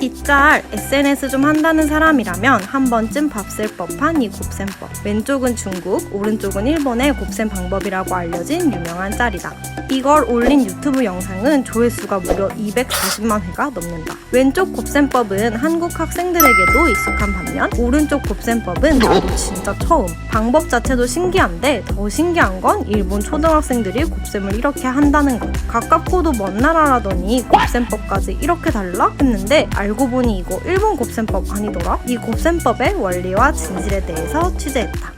이 짤 SNS 좀 한다는 사람이라면 한 번쯤 봤을 법한 이 곱셈법. 왼쪽은 중국, 오른쪽은 일본의 곱셈 방법이라고 알려진 유명한 짤이다. 이걸 올린 유튜브 영상은 조회수가 무려 240만 회가 넘는다. 왼쪽 곱셈법은 한국 학생들에게도 익숙한 반면 오른쪽 곱셈법은 나도 진짜 처음. 방법 자체도 신기한데 더 신기한 건 일본 초등학생들이 곱셈을 이렇게 한다는 것. 가깝고도 먼 나라라더니 곱셈법까지 이렇게 달라? 했는데 알고 보니 이거 일본 곱셈법 아니더라? 이 곱셈법의 원리와 진실에 대해서 취재했다.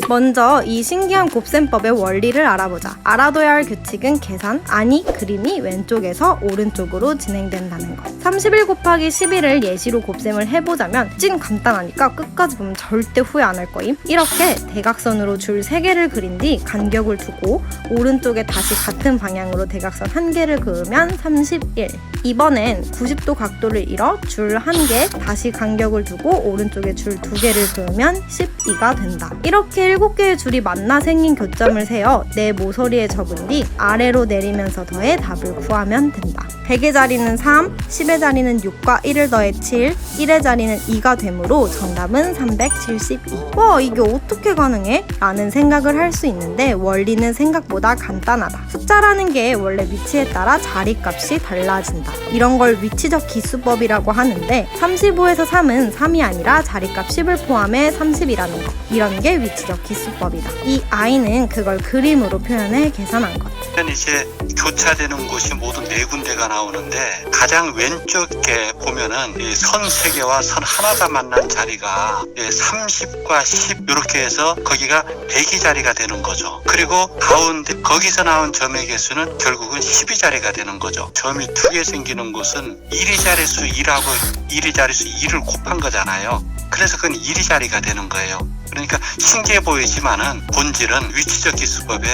먼저 이 신기한 곱셈법의 원리를 알아보자. 알아둬야 할 규칙은 계산, 아니 그림이 왼쪽에서 오른쪽으로 진행된다는 것. 31 곱하기 11을 예시로 곱셈을 해보자면 찐 간단하니까 끝까지 보면 절대 후회 안 할 거임. 이렇게 대각선으로 줄 3개를 그린 뒤 간격을 두고 오른쪽에 다시 같은 방향으로 대각선 1개를 그으면 31. 이번엔 90도 각도를 이뤄 줄 1개 다시 간격을 두고 오른쪽에 줄 2개를 그으면 12가 된다. 이렇게 7개의 줄이 만나 생긴 교점을 세어 내 모서리에 적은 뒤 아래로 내리면서 더해 답을 구하면 된다. 100의 자리는 3, 10의 자리는 6과 1을 더해 7, 1의 자리는 2가 되므로 정답은 372. 와, 이게 어떻게 가능해? 라는 생각을 할 수 있는데 원리는 생각보다 간단하다. 숫자라는 게 원래 위치에 따라 자리값이 달라진다. 이런 걸 위치적 기수법이라고 하는데 35에서 3은 3이 아니라 자리값 10을 포함해 30이라는 것. 이런 게 위치적 기수법이다. 이 i는 그걸 그림으로 표현해 계산한 것. 이제 교차되는 곳이 모두 4군데가 나오는데 가장 왼쪽에 보면은 선 3개와 선 하나가 만난 자리가 30과 10 이렇게 해서 거기가 100이 자리가 되는 거죠. 그리고 가운데 거기서 나온 점의 개수는 결국은 10이 자리가 되는 거죠. 점이 2개 생기는 곳은 1이 자릿수 1하고 1이 자릿수 2를 곱한 거잖아요. 그래서 그건 1이 자리가 되는 거예요. 그러니까 신기해 보이지만은 본질은 위치적 기수법의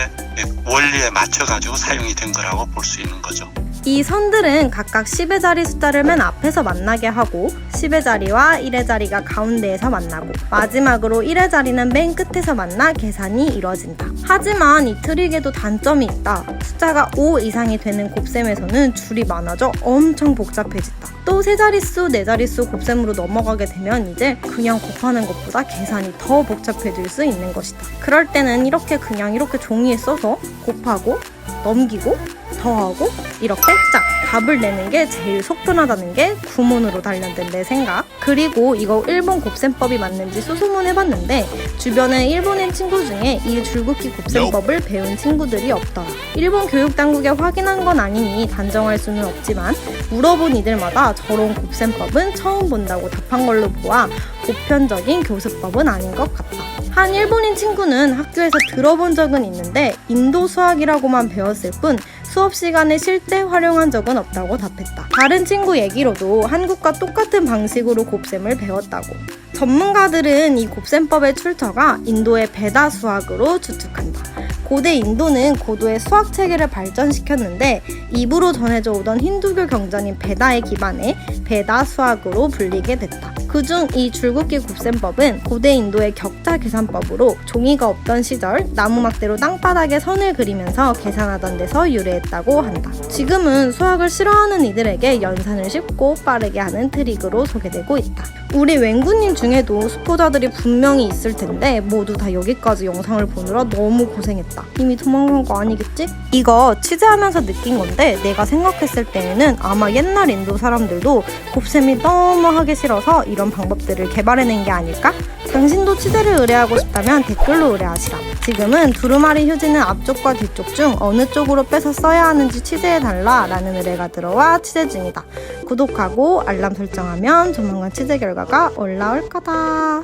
원리에 맞춰가지고 사용이 된 거라고 볼 수 있는 거죠. 이 선들은 각각 10의 자리 숫자를 맨 앞에서 만나게 하고 10의 자리와 1의 자리가 가운데에서 만나고 마지막으로 1의 자리는 맨 끝에서 만나 계산이 이루어진다. 하지만 이 트릭에도 단점이 있다. 숫자가 5 이상이 되는 곱셈에서는 줄이 많아져 엄청 복잡해진다. 또 3자릿수, 4자릿수 곱셈으로 넘어가게 되면 이제 그냥 곱하는 것보다 계산이 더 복잡해질 수 있는 것이다. 그럴 때는 이렇게 종이에 써서 곱하고 넘기고 더하고 이렇게 짝 답을 내는 게 제일 속 편하다는 게 구문으로 단련된 내 생각. 그리고 이거 일본 곱셈법이 맞는지 수소문해봤는데 주변에 일본인 친구 중에 이 줄긋기 곱셈법을 배운 친구들이 없더라. 일본 교육당국에 확인한 건 아니니 단정할 수는 없지만 물어본 이들마다 저런 곱셈법은 처음 본다고 답한 걸로 보아 보편적인 교수법은 아닌 것 같다. 한 일본인 친구는 학교에서 들어본 적은 있는데 인도 수학이라고만 배웠을 뿐 수업 시간에 실제 활용한 적은 없다고 답했다. 다른 친구 얘기로도 한국과 똑같은 방식으로 곱셈을 배웠다고. 전문가들은 이 곱셈법의 출처가 인도의 베다 수학으로 추측한다. 고대 인도는 고도의 수학 체계를 발전시켰는데 입으로 전해져 오던 힌두교 경전인 베다에 기반해 베다 수학으로 불리게 됐다. 그중 이 줄긋기 곱셈법은 고대 인도의 격자 계산법으로 종이가 없던 시절 나무 막대로 땅바닥에 선을 그리면서 계산하던 데서 유래했다고 한다. 지금은 수학을 싫어하는 이들에게 연산을 쉽고 빠르게 하는 트릭으로 소개되고 있다. 우리 맹구님 중에도 수포자들이 분명히 있을 텐데 모두 다 여기까지 영상을 보느라 너무 고생했다. 이미 도망간 거 아니겠지? 이거 취재하면서 느낀 건데 내가 생각했을 때에는 아마 옛날 인도 사람들도 곱셈이 너무 하기 싫어서 이런 방법들을 개발해낸 게 아닐까? 당신도 취재를 의뢰하고 싶다면 댓글로 의뢰하시라. 지금은 두루마리 휴지는 앞쪽과 뒤쪽 중 어느 쪽으로 빼서 써야 하는지 취재해달라 라는 의뢰가 들어와 취재 중이다. 구독하고 알람 설정하면 조만간 취재 결과가 올라올 거다.